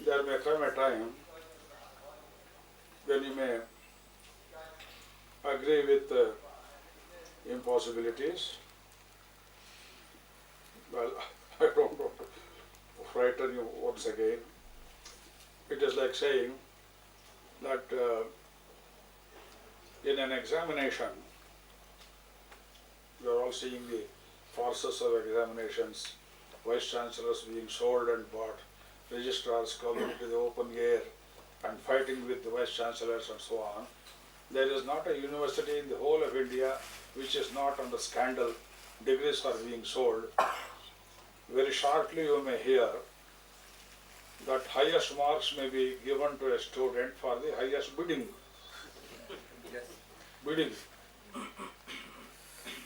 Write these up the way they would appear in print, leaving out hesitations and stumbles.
there may come a time when you may agree with impossibilities. Well, I don't want to frighten you once again. It is like saying that in an examination, we are all seeing the farces of examinations, vice chancellors being sold and bought, registrars coming into the open air and fighting with the vice chancellors and so on. There is not a university in the whole of India which is not under scandal. Degrees are being sold. Very shortly you may hear that highest marks may be given to a student for the highest bidding. Yes. Bidding.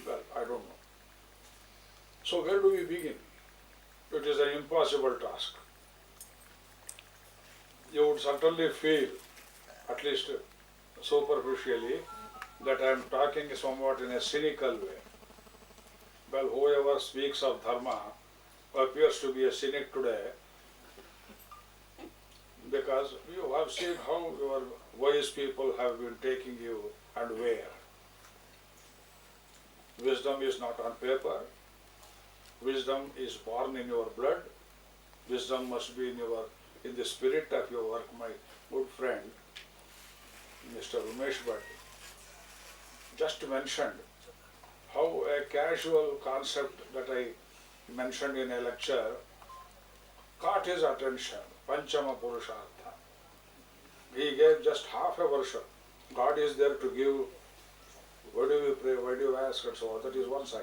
Well, I don't know. So where do we begin? It is an impossible task. You would certainly feel, at least superficially, that I am talking somewhat in a cynical way. Well, whoever speaks of dharma appears to be a cynic today, because you have seen how your wise people have been taking you and where. Wisdom is not on paper. Wisdom is born in your blood. Wisdom must be in the spirit of your work. My good friend, Mr. Umesh Bhatt, just mentioned how a casual concept that I mentioned in a lecture caught his attention. Panchama Purushartha. He gave just half a version. God is there to give. Why do we pray? Why do you ask? And so on. That is one side.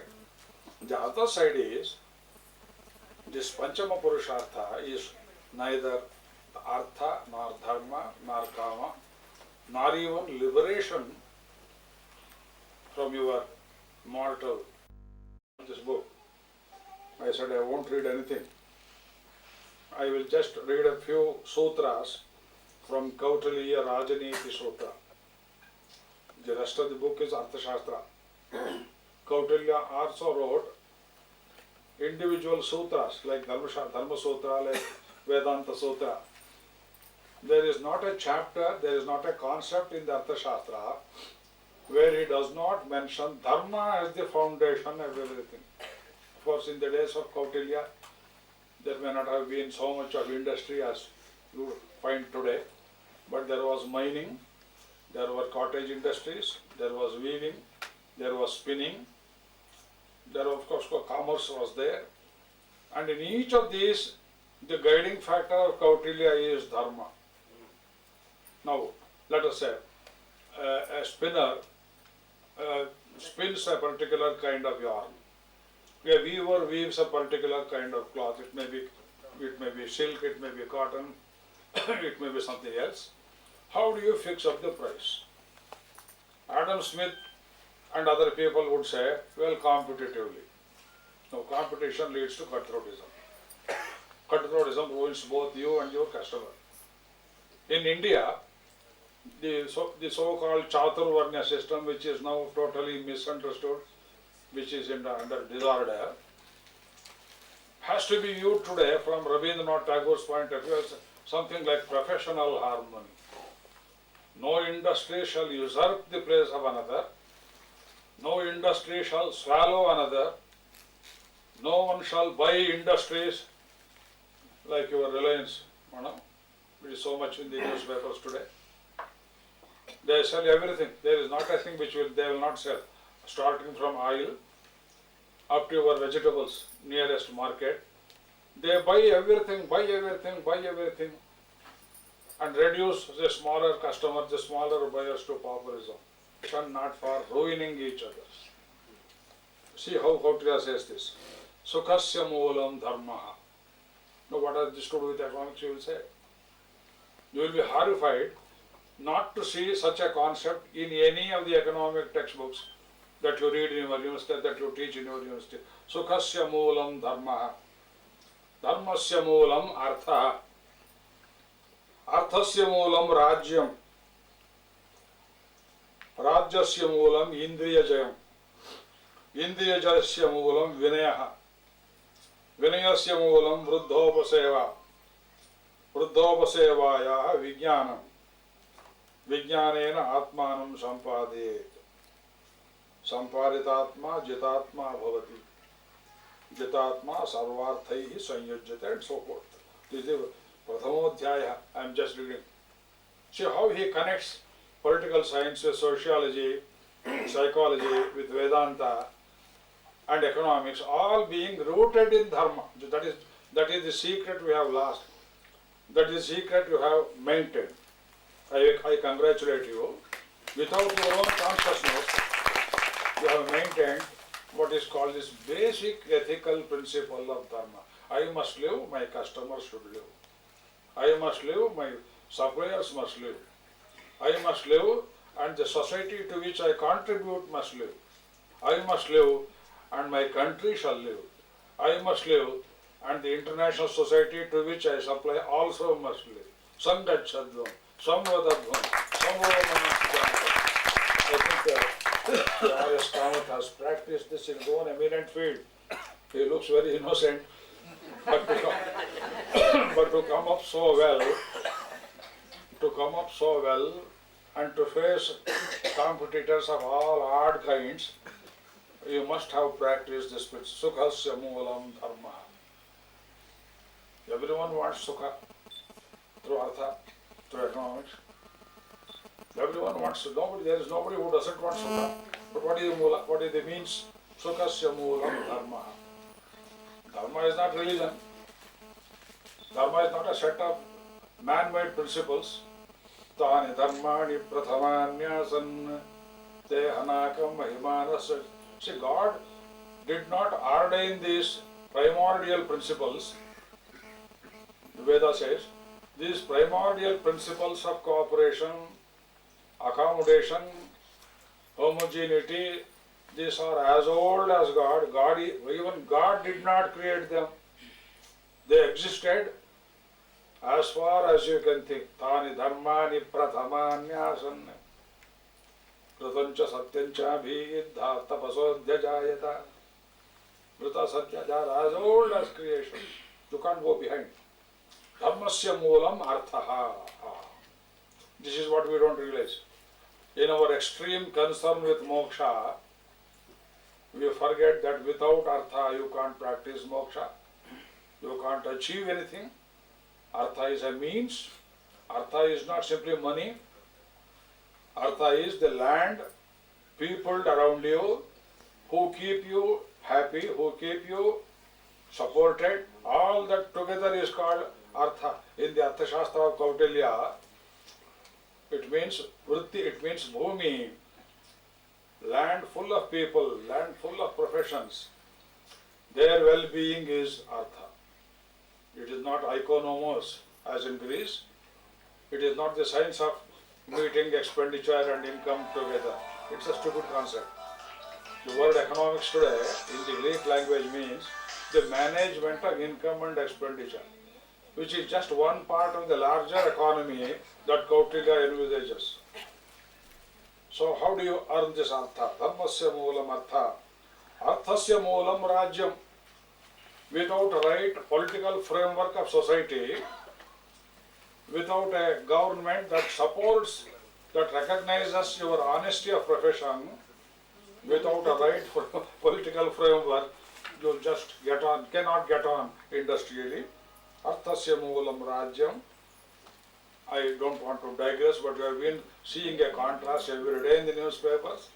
The other side is this Panchama Purushartha is neither artha, nor dharma, nor kama, nor even liberation from your mortal. This book. I said I won't read anything. I will just read a few sutras from Kautilya Rajaniti Sutra. The rest of the book is Arthashastra. Kautilya also wrote individual sutras like Dharma Sutra, like Vedanta Sutra. There is not a chapter, there is not a concept in the Arthashastra where he does not mention Dharma as the foundation of everything. Of course, in the days of Kautilya, there may not have been so much of industry as you find today, but there was mining, there were cottage industries, there was weaving, there was spinning, there of course commerce was there, and in each of these the guiding factor of Kautilya is dharma. Now let us say a spinner spins a particular kind of yarn. A weaver weaves a particular kind of cloth. It may be silk, it may be cotton, it may be something else. How do you fix up the price? Adam Smith and other people would say, well, competitively. No, competition leads to cutthroatism. Cutthroatism ruins both you and your customer. In India, the so-called Chaturvarnya system, which is now totally misunderstood, which is under disorder, has to be viewed today from Rabindranath Tagore's point of view as something like professional harmony. No industry shall usurp the place of another. No industry shall swallow another. No one shall buy industries like your Reliance, which is so much in the newspapers today. They sell everything. There is not a thing which they will not sell. Starting from oil up to your vegetables, nearest market. They buy everything, and reduce the smaller customers, the smaller buyers to pauperism. Not for ruining each other. See how Kautilya says this. Sukhasya moolam dharmaha. Now what has this to do with economics, you will say? You will be horrified not to see such a concept in any of the economic textbooks that you read in your university, that you teach in your university. Sukhasya moolam dharmaha. Dharmasya moolam artha. Arthasya moolam rajyam. Rajyasya moolam indriyajayam. Indriyajayasya moolam vinayaha. Vinayasya moolam vruddhopaseva. Vruddhopaseva वृद्धोपसेवायाः विज्ञानं विज्ञानेन आत्मानं सम्पादयेत् सम्पादितात्मा जितात्मा भवति जितात्मा सर्वार्थैः संयुज्यते and so forth. This is the Prathamodhyaya I am just reading. See how he connects political science with sociology, psychology, with Vedanta and economics, all being rooted in dharma. That is the secret we have lost. That is the secret you have maintained. I congratulate you. Without your own consciousness, you have maintained what is called this basic ethical principle of dharma. I must live, my customers should live. I must live, my suppliers must live. I must live, and the society to which I contribute must live. I must live, and my country shall live. I must live, and the international society to which I supply also must live. Sangachadvam, samvadadvam, samvadamanasjanta. I think R.S. Kamath has practiced this in his own eminent field. He looks very innocent, but to come up so well, and to face competitors of all odd kinds, you must have practiced this with sukhasya moolam dharma. Everyone wants sukha through artha, through economics. Everyone wants to. There is nobody who doesn't want sukha. But what is the moola? What is the means? Sukhasya moolam dharma. Dharma is not religion. Dharma is not a set of man-made principles. Tani dharmani prathamanyasan te hanakam mahimanasya. See, God did not ordain these primordial principles. The Veda says, these primordial principles of cooperation, accommodation, homogeneity, these are as old as God. Even God did not create them. They existed as far as you can think. Tani dharmani prathamanyasan Vritancha satyancha bhiddha tapasodhyajayata. Vrita satya, they are as old as creation. You can't go behind. Dhammasya moolam arthaha. This is what we don't realize. In our extreme concern with moksha, we forget that without artha you can't practice moksha. You can't achieve anything. Artha is a means. Artha is not simply money. Artha is the land, people around you who keep you happy, who keep you supported. All that together is called artha. In the Artha Shastra of Kautilya, it means vritti, it means bhumi, land full of people, land full of professions. Their well-being is artha. It is not economos as in Greece. It is not the science of meeting expenditure and income together. It's a stupid concept. The word economics today in the Greek language means the management of income and expenditure, which is just one part of the larger economy that Kautilya envisages. So how do you earn this artha? Dhammasya moolam artha. Arthasya moolam rajyam. Without a right political framework of society, without a government that supports, that recognizes your honesty of profession, without a right for political framework, you just cannot get on industrially. Arthasya moolam rajyam. I don't want to digress, but you have been seeing a contrast every day in the newspapers.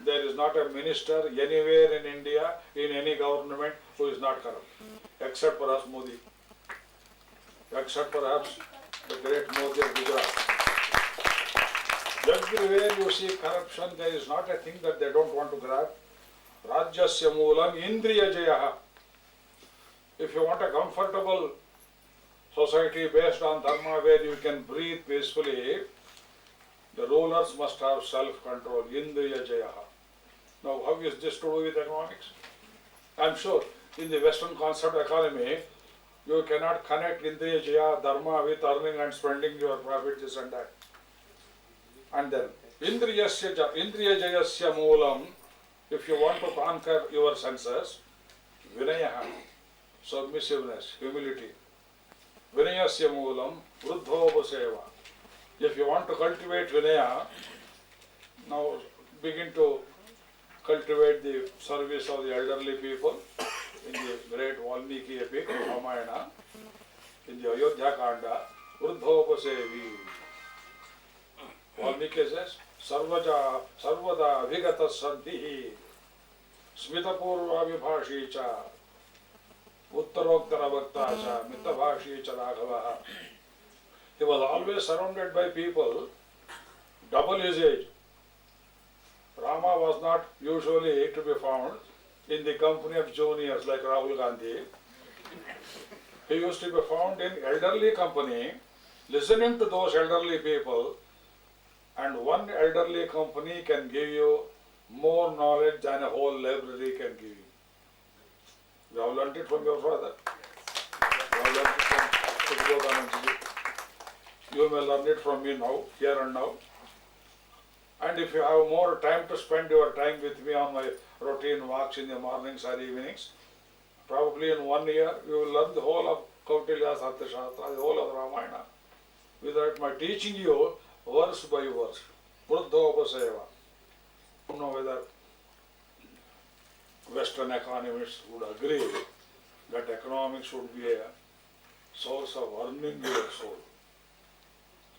There is not a minister anywhere in India, in any government, who is not corrupt, except perhaps Modi, except perhaps the great Modi of Gujarat. Everywhere you see corruption, there is not a thing that they don't want to grab. Rajyasya moolam indriya jayaha. If you want a comfortable society based on dharma where you can breathe peacefully, the rulers must have self-control, indriya jayaha. Now, how is this to do with economics? I am sure in the Western concept economy, you cannot connect indriya jaya dharma with earning and spending your profit, this and that. And then, indriya jayasya moolam, if you want to conquer your senses, vinayaha, submissiveness, humility. Vinayasya moolam vruddhopaseva. If you want to cultivate Vinaya, now begin to cultivate the service of the elderly people in the great Valmiki epic, Ramayana, in the Ayodhya Kanda, Vruddhopasevi. Valmiki says, Sarvada Vigata Sadhihi, Smitapurva Vibhashi cha, Uttaroktara Bhakta cha, Mitabhashi cha Raghavaha. He was always surrounded by people double his age. Rama was not usually to be found in the company of juniors like Rahul Gandhi. He used to be found in elderly company, listening to those elderly people, and one elderly company can give you more knowledge than a whole library can give you. You have learnt it from your father. You have learnt it from Subodhananji. You may learn it from me now, here and now. And if you have more time to spend your time with me on my routine walks in the mornings or evenings, probably in 1 year you will learn the whole of Kautilya's Arthashastra, the whole of the Ramayana, without my teaching you verse by verse. Vruddhopaseva. I don't know whether Western economists would agree that economics should be a source of earning your soul.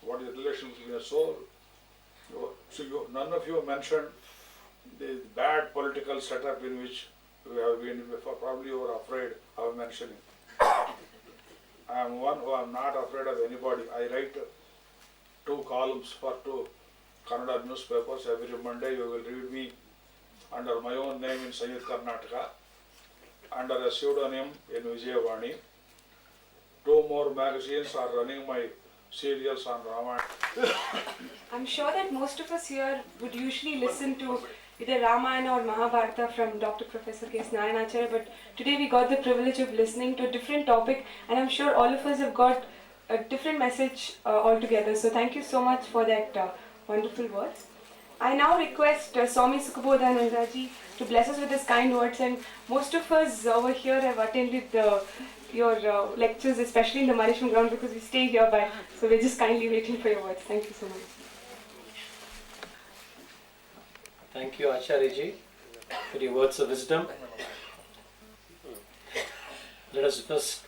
What is the relation between a soul? None of you mentioned the bad political setup in which we have been before. Probably you are afraid of mentioning. I am one who am not afraid of anybody. I write 2 columns for 2 Kannada newspapers. Every Monday you will read me under my own name in Sanyut Karnataka, under a pseudonym in Vijayavani. 2 more magazines are running my serials on Ramayana. I'm sure that most of us here would usually listen to either Ramayana or Mahabharata from Dr. Professor K. Narayanacharya, but today we got the privilege of listening to a different topic, and I'm sure all of us have got a different message altogether. So thank you so much for that wonderful words. I now request Swami Sukabodhanandaji to bless us with his kind words, and most of us over here have attended your lectures, especially in the Marisham ground, because we stay hereby. So we're just kindly waiting for your words. Thank you so much. Thank you, Acharya-ji, for your words of wisdom. Let us first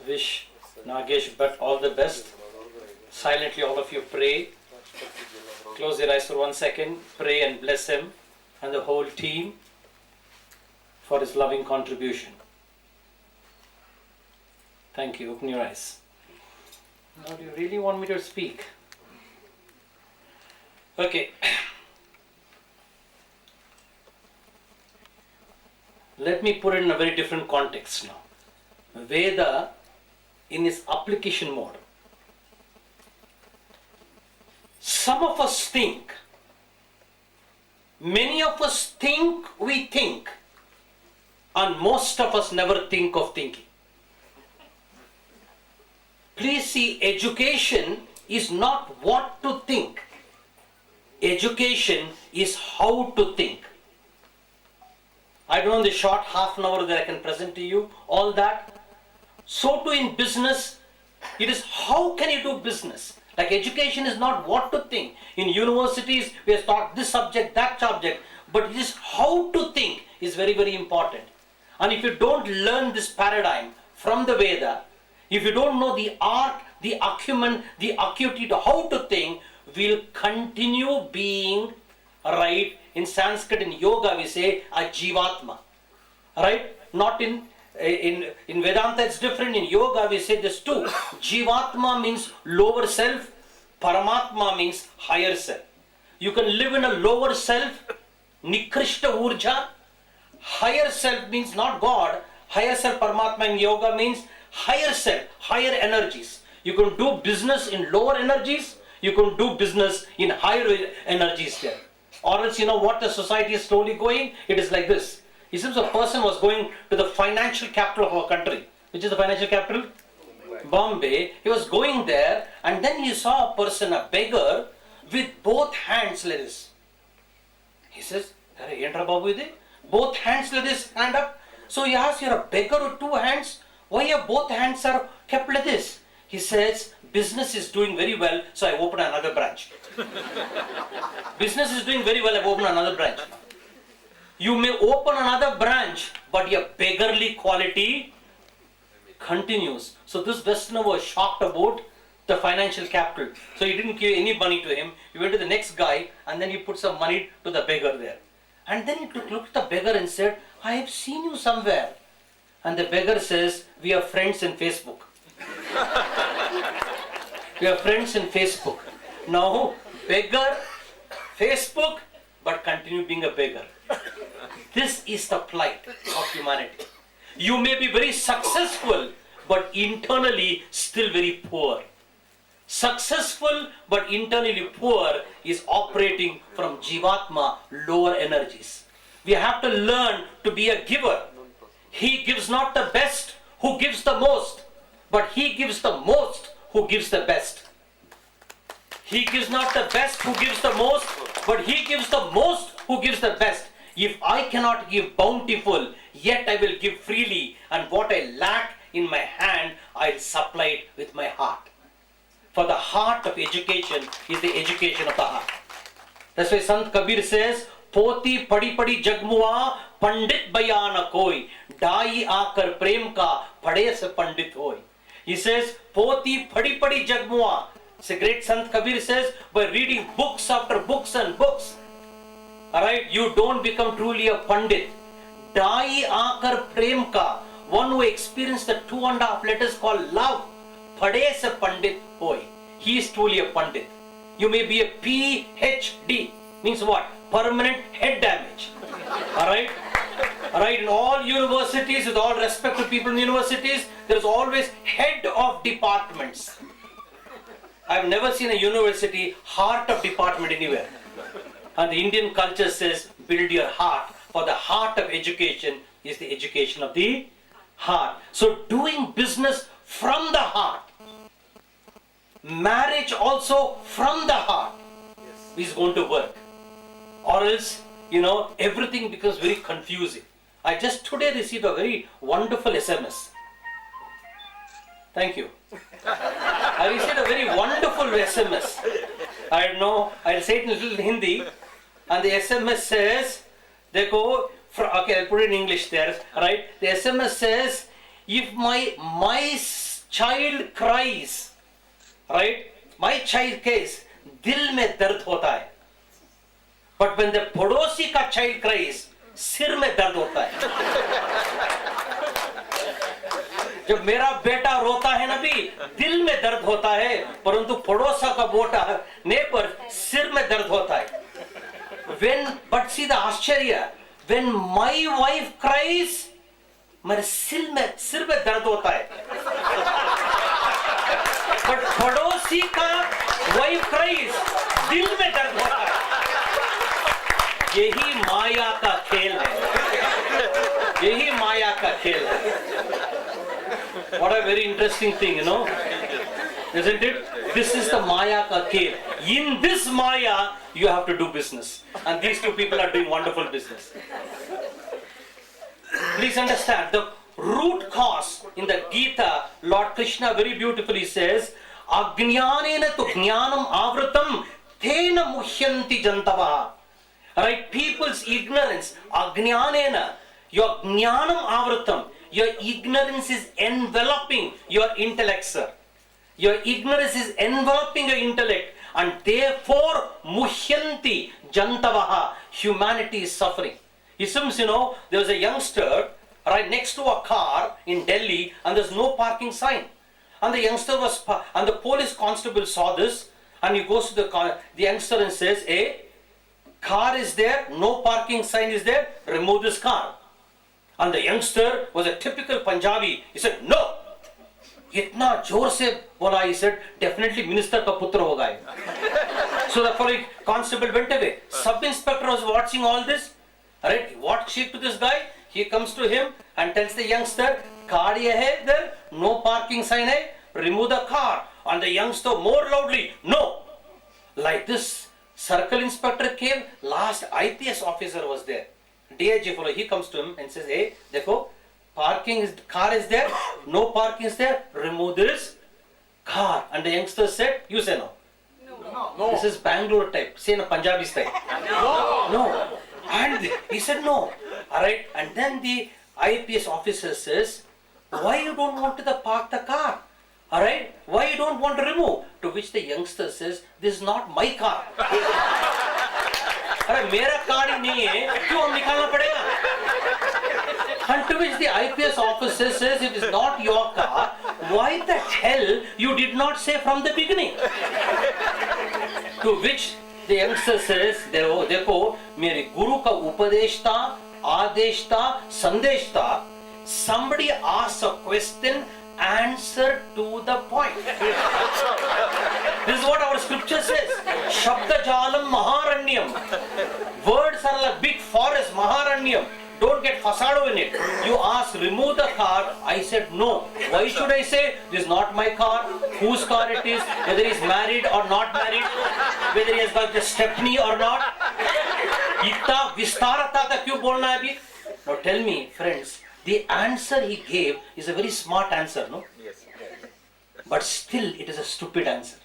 wish Nagesh Bhatt all the best. Silently, all of you pray. Close your eyes for 1 second. Pray and bless him and the whole team for his loving contribution. Thank you. Open your eyes. Now, do you really want me to speak? Okay. Let me put it in a very different context now. Veda in its application mode. Some of us think, many of us think we think, and most of us never think of thinking. Please see, education is not what to think. Education is how to think. I don't know, in the short half an hour that I can present to you all that. So too in business, it is how can you do business. Like education is not what to think. In universities, we are taught this subject, that subject, but it is how to think is very, very important. And if you don't learn this paradigm from the Veda, if you don't know the art, the acumen, the acuity to how to think, we'll continue being, right, in Sanskrit, in yoga we say a jivatma, right? Not in Vedanta it's different. In yoga we say this too. Jivatma means lower self, Paramatma means higher self. You can live in a lower self, Nikrishta Urja. Higher self means not God, higher self Paramatma in yoga means higher self, higher energies. You can do business in lower energies, you can do business in higher energies there. Or else, you know what the society is slowly going? It is like this. It seems a person was going to the financial capital of our country. Which is the financial capital? Bombay. He was going there and then he saw a person, a beggar, with both hands like this. He says, both hands like this, hand up. So he asked, you're a beggar with 2 hands? Why your both hands are kept like this? He says, business is doing very well, so I open another branch. Business is doing very well, I open another branch. You may open another branch, but your beggarly quality continues. So this Westerner was shocked about the financial capital. So he didn't give any money to him. He went to the next guy and then he put some money to the beggar there. And then he looked at the beggar and said, I have seen you somewhere. And the beggar says, we are friends in Facebook. We are friends in Facebook. Now, beggar, Facebook, but continue being a beggar. This is the plight of humanity. You may be very successful, but internally still very poor. Successful, but internally poor is operating from Jivatma, lower energies. We have to learn to be a giver. He gives not the best who gives the most, but he gives the most who gives the best. He gives not the best who gives the most, but he gives the most who gives the best. If I cannot give bountiful, yet I will give freely, and what I lack in my hand, I'll supply it with my heart. For the heart of education is the education of the heart. That's why Sant Kabir says, Poti padi padi jagmuwa, pandit bayana koi, dai aakar prem ka, pade se pandit hoy. He says, Poti padi padi jagmuwa. It's a great Sant Kabir says, by reading books after books and books, alright, you don't become truly a pandit. Dai aakar prem ka, one who experienced the 2.5 letters called love, pade se pandit hoy. He is truly a pandit. You may be a PhD, means what? Permanent head damage. Alright? Alright, in all universities, with all respect to people in universities, there is always head of departments. I have never seen a university heart of department anywhere. And the Indian culture says, build your heart. For the heart of education is the education of the heart. So doing business from the heart, marriage also from the heart is going to work. Or else, everything becomes very confusing. I just today received a very wonderful SMS. Thank you. I received a very wonderful SMS. I don't know, I'll say it in a little Hindi. And the SMS says, okay, I'll put it in English there, right? The SMS says, if my child cries, right? My child cries, dil mein dard hota hai. But when the padosi ka child cries, sir mein dard hota hai. जब मेरा बेटा रोता है ना भी दिल में दर्द होता है, परंतु पड़ोसा का बेटा neighbor सिर में दर्द होता है. But see the आश्चर्य, when my wife cries, मेरे सिर में दर्द होता है. But पड़ोसी का wife cries, दिल में दर्द होता है. यही माया का खेल है. यही माया का खेल है. What a very interesting thing, isn't it? This is the Maya ka khel. In this Maya, you have to do business. And these two people are doing wonderful business. Please understand, the root cause in the Gita, Lord Krishna very beautifully says, Ajnanena tu jnanam avratam tena muhyanti jantavaha. Right? People's ignorance, Ajnanena, your jnanam avratam. Your ignorance is enveloping your intellect, sir. Your ignorance is enveloping your intellect, and therefore, muhyanti jantavaha, humanity is suffering. It seems, there was a youngster right next to a car in Delhi, and there's no parking sign. And the youngster and the police constable saw this, and he goes to the youngster and says, "Hey, car is there, no parking sign is there, remove this car." And the youngster was a typical Punjabi. He said, "No." Itna जोर से बोला, he said, "Definitely minister का पुत्र होगा ये." So the following constable went away. Sub-inspector was watching all this. Right? What cheek to this guy? He comes to him and tells the youngster, "Car ye hai there, no parking sign hai, remove the car." And the youngster more loudly, "No." Like this, circle inspector came, last IPS officer was there. DIG follow, he comes to him and says, "Hey, देखो, car is there, no parking is there, remove this car. And the youngster said, you say no. No. This is Bangalore type. Say in a Punjabi style. No. And he said no. Alright. And then the IPS officer says, why you don't want to park the car? Alright. Why you don't want to remove? To which the youngster says, this is not my car. अरे मेरा car ही नहीं है, क्यों हम निकालना पड़ेगा? And to which the IPS officer says, if it's not your car, why the hell you did not say from the beginning? To which the youngster says, देखो मेरे गुरु का उपदेश था, आदेश था, संदेश था. Somebody asks a question, answer to the point. This is what our scripture says. Shabda jalam maharanyam. Words are like big forest, maharanyam. Don't get fasado in it. You ask, remove the car. I said no. Why should I say, this is not my car? Whose car it is? Whether he is married or not married? Whether he has got the stepney or not? Itna vistarata ta kyun bolna hai abhi? Now tell me, friends, the answer he gave is a very smart answer, no? Yes. But still, it is a stupid answer.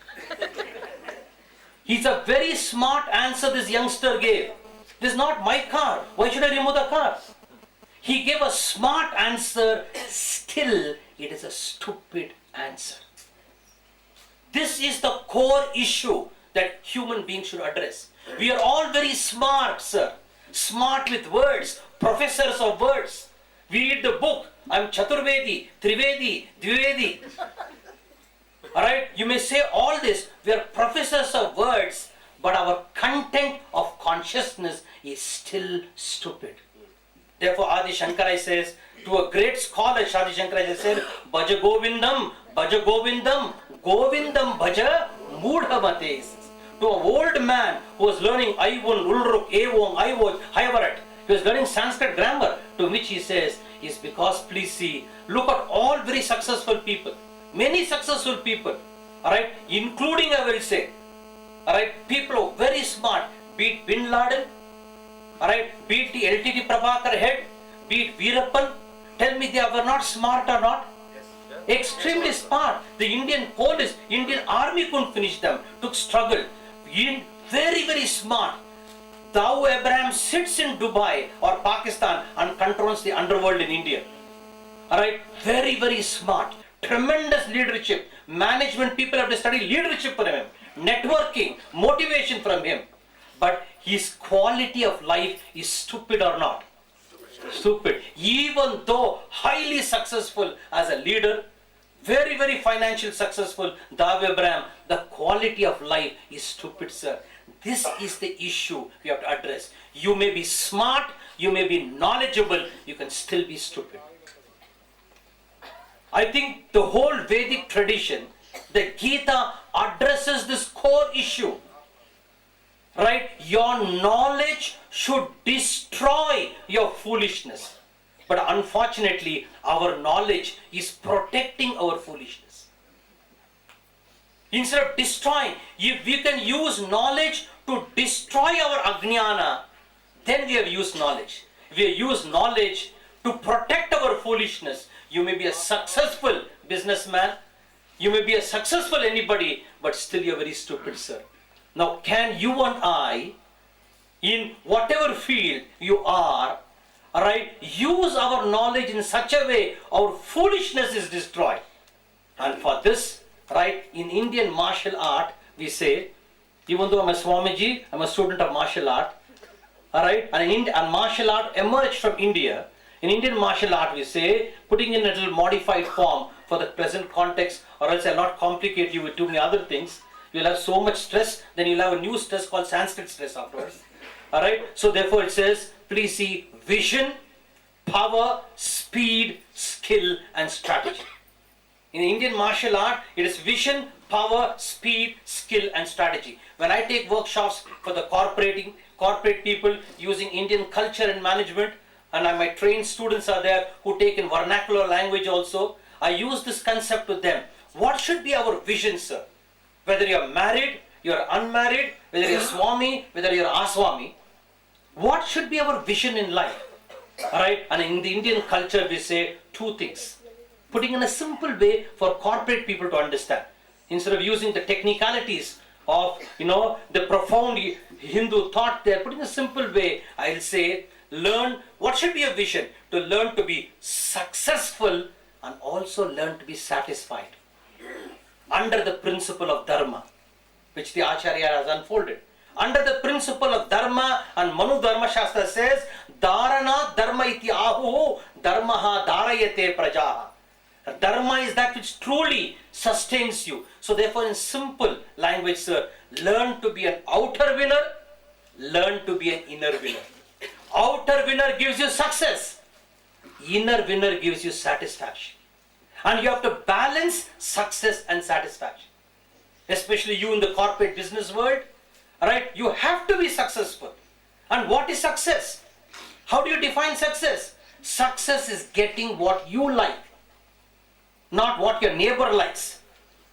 It's a very smart answer this youngster gave. This is not my car. Why should I remove the car? He gave a smart answer. Still, it is a stupid answer. This is the core issue that human beings should address. We are all very smart, sir. Smart with words. Professors of words. We read the book. I'm Chaturvedi, Trivedi, Dvivedi. Alright, you may say all this. We are professors of words, but our content of consciousness is still stupid. Therefore, Adi Shankara says, to a great scholar, Adi Shankara said, Bhaja Govindam, Govindam Bhaja Mudhamate. To an old man who was learning Aivun, Ulruk, Evong, Aivoj, Haivarat, he was learning Sanskrit grammar, to which he says, is because, please see, look at all very successful people. Many successful people, alright, including I will say, alright, people who are very smart, be it Bin Laden, alright, be it the LTT Prabhakar head, be it Veerappan, tell me they were not smart or not? Yes. Extremely smart. The Indian police, Indian army couldn't finish them, took struggle. Very, very smart. Thou Abraham sits in Dubai or Pakistan and controls the underworld in India. Alright, very, very smart. Tremendous leadership. Management people have to study leadership from him. Networking, motivation from him. But his quality of life is stupid or not? Stupid. Even though highly successful as a leader, very, very financially successful, Dav Abraham, the quality of life is stupid, sir. This is the issue we have to address. You may be smart, you may be knowledgeable, you can still be stupid. I think the whole Vedic tradition, the Gita addresses this core issue. Right? Your knowledge should destroy your foolishness. But unfortunately, our knowledge is protecting our foolishness. Instead of destroying, if we can use knowledge to destroy our ajnana, then we have used knowledge. We have used knowledge to protect our foolishness. You may be a successful businessman, you may be a successful anybody, but still you are very stupid, sir. Now, can you and I, in whatever field you are, alright, use our knowledge in such a way our foolishness is destroyed? And for this, right, in Indian martial art, we say, even though I'm a Swamiji, I'm a student of martial art, alright, and martial art emerged from India. In Indian martial art, we say, putting in a little modified form for the present context, or else I'll not complicate you with too many other things. You'll have so much stress, then you'll have a new stress called Sanskrit stress afterwards. Alright, so therefore it says, please see, vision, power, speed, skill, and strategy. In Indian martial art, it is vision, power, speed, skill, and strategy. When I take workshops for the corporate people using Indian culture and management, and my trained students are there who take in vernacular language also, I use this concept with them. What should be our vision, sir? Whether you are married, you are unmarried, whether you are Swami, whether you are Aswami, what should be our vision in life? Alright, and in the Indian culture we say two things. Putting in a simple way for corporate people to understand. instead of using the technicalities of, the profound Hindu thought there, put in a simple way, I'll say, learn, what should be a vision? To learn to be successful and also learn to be satisfied under the principle of dharma, which the Acharya has unfolded. Under the principle of dharma, and Manu Dharma Shastra says, Dharana dharma iti ahu dharmaha dharayate prajaha. Dharma is that which truly sustains you. So therefore, in simple language, sir, learn to be an outer winner, learn to be an inner winner. Outer winner gives you success. Inner winner gives you satisfaction. And you have to balance success and satisfaction. Especially you in the corporate business world, right? You have to be successful. And what is success? How do you define success? Success is getting what you like. Not what your neighbor likes,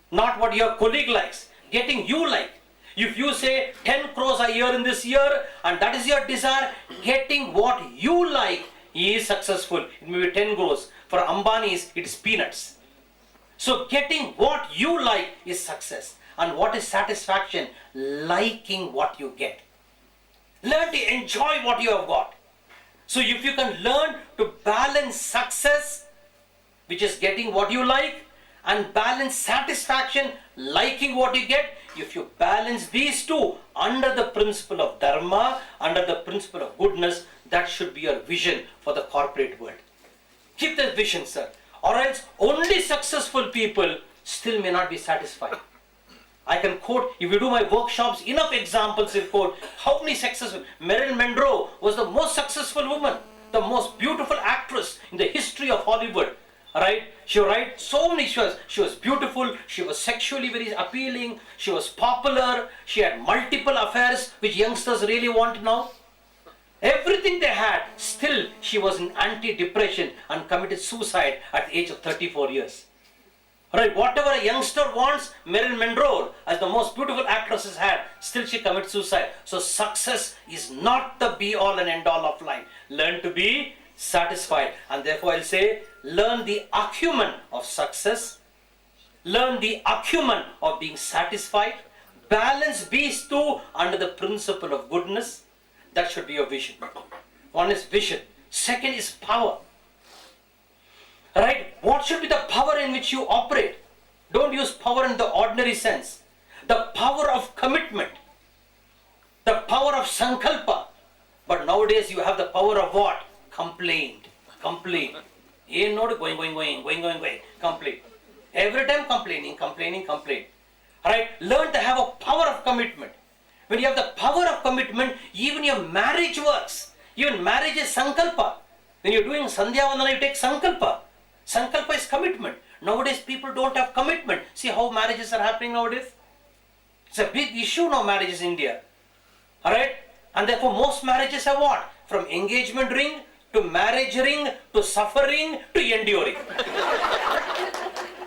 not what your colleague likes, getting you like. If you say 10 crores a year in this year and that is your desire, getting what you like is successful. It may be 10 crores. For Ambani's, it is peanuts. So getting what you like is success. And what is satisfaction? Liking what you get. Learn to enjoy what you have got. So if you can learn to balance success, which is getting what you like, and balance satisfaction, liking what you get, if you balance these two under the principle of dharma, under the principle of goodness, that should be your vision for the corporate world. Keep that vision, sir. Or else only successful people still may not be satisfied. I can quote, if you do my workshops, enough examples will quote how many successful. Marilyn Monroe was the most successful woman, the most beautiful actress in the history of Hollywood. Right? She was beautiful, she was sexually very appealing, she was popular, she had multiple affairs which youngsters really want now. Everything they had, still she was in anti-depression and committed suicide at the age of 34 years. Right? Whatever a youngster wants, Marilyn Monroe, as the most beautiful actress has had, still she commits suicide. So success is not the be-all and end-all of life. Learn to be satisfied. And therefore I'll say, learn the acumen of success, learn the acumen of being satisfied, balance these two under the principle of goodness. That should be your vision. One is vision. Second is power. Right? What should be the power in which you operate? Don't use power in the ordinary sense. The power of commitment. The power of sankalpa. But nowadays you have the power of what? Complaint. Ain't not going. Complaint. Every time complaining. Right? Learn to have a power of commitment. When you have the power of commitment, even your marriage works. Even marriage is sankalpa. When you're doing sandhya vandana, you take sankalpa. Sankalpa is commitment. Nowadays people don't have commitment. See how marriages are happening nowadays? It's a big issue now, marriages in India. Alright? And therefore most marriages are what? From engagement ring to marriage ring to suffering to enduring.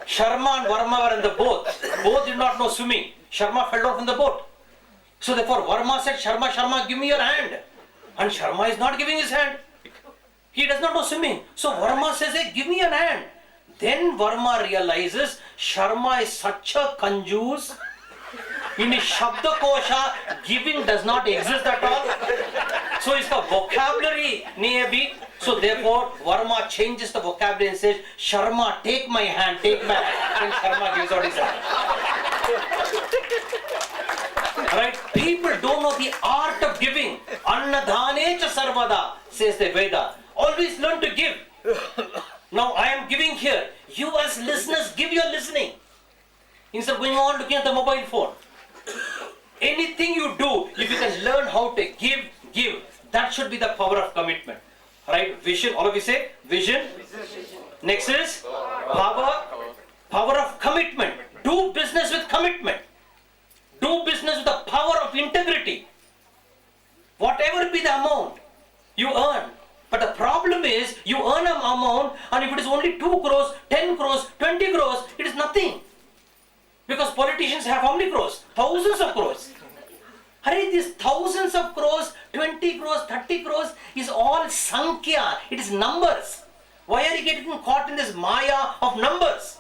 Sharma and Varma were in the boat. Both did not know swimming. Sharma fell down from the boat. So therefore Varma said, Sharma, give me your hand. And Sharma is not giving his hand. He does not know swimming. So Varma says, hey, give me your hand. Then Varma realizes Sharma is such a kanjus. In his Shabda Kosha, giving does not exist at all. So it's the vocabulary nahi. So therefore Varma changes the vocabulary and says, Sharma, take my hand. Then Sharma gives out his hand. Right? People don't know the art of giving. Annadhane cha sarvada, says the Veda. Always learn to give. Now I am giving here. You as listeners, give your listening. Instead of going on looking at the mobile phone. Anything you do, if you can learn how to give. That should be the power of commitment. Right? Vision, all of you say, vision. Next is power of commitment. Do business with commitment. Do business with the power of integrity. Whatever be the amount you earn. But the problem is, you earn an amount and if it is only 2 crores, 10 crores, 20 crores, it is nothing. Because politicians have how many crores? Thousands of crores. Hurry, these thousands of crores, 20 crores, 30 crores is all sankhya. It is numbers. Why are you getting caught in this maya of numbers?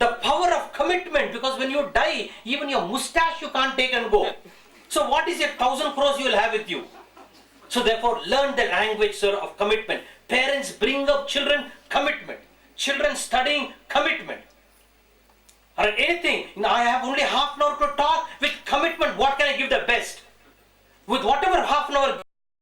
The power of commitment, because when you die, even your mustache you can't take and go. So what is your 1,000 crores you will have with you? So therefore, learn the language, sir, of commitment. Parents bring up children, commitment. Children studying, commitment. Or anything. I have only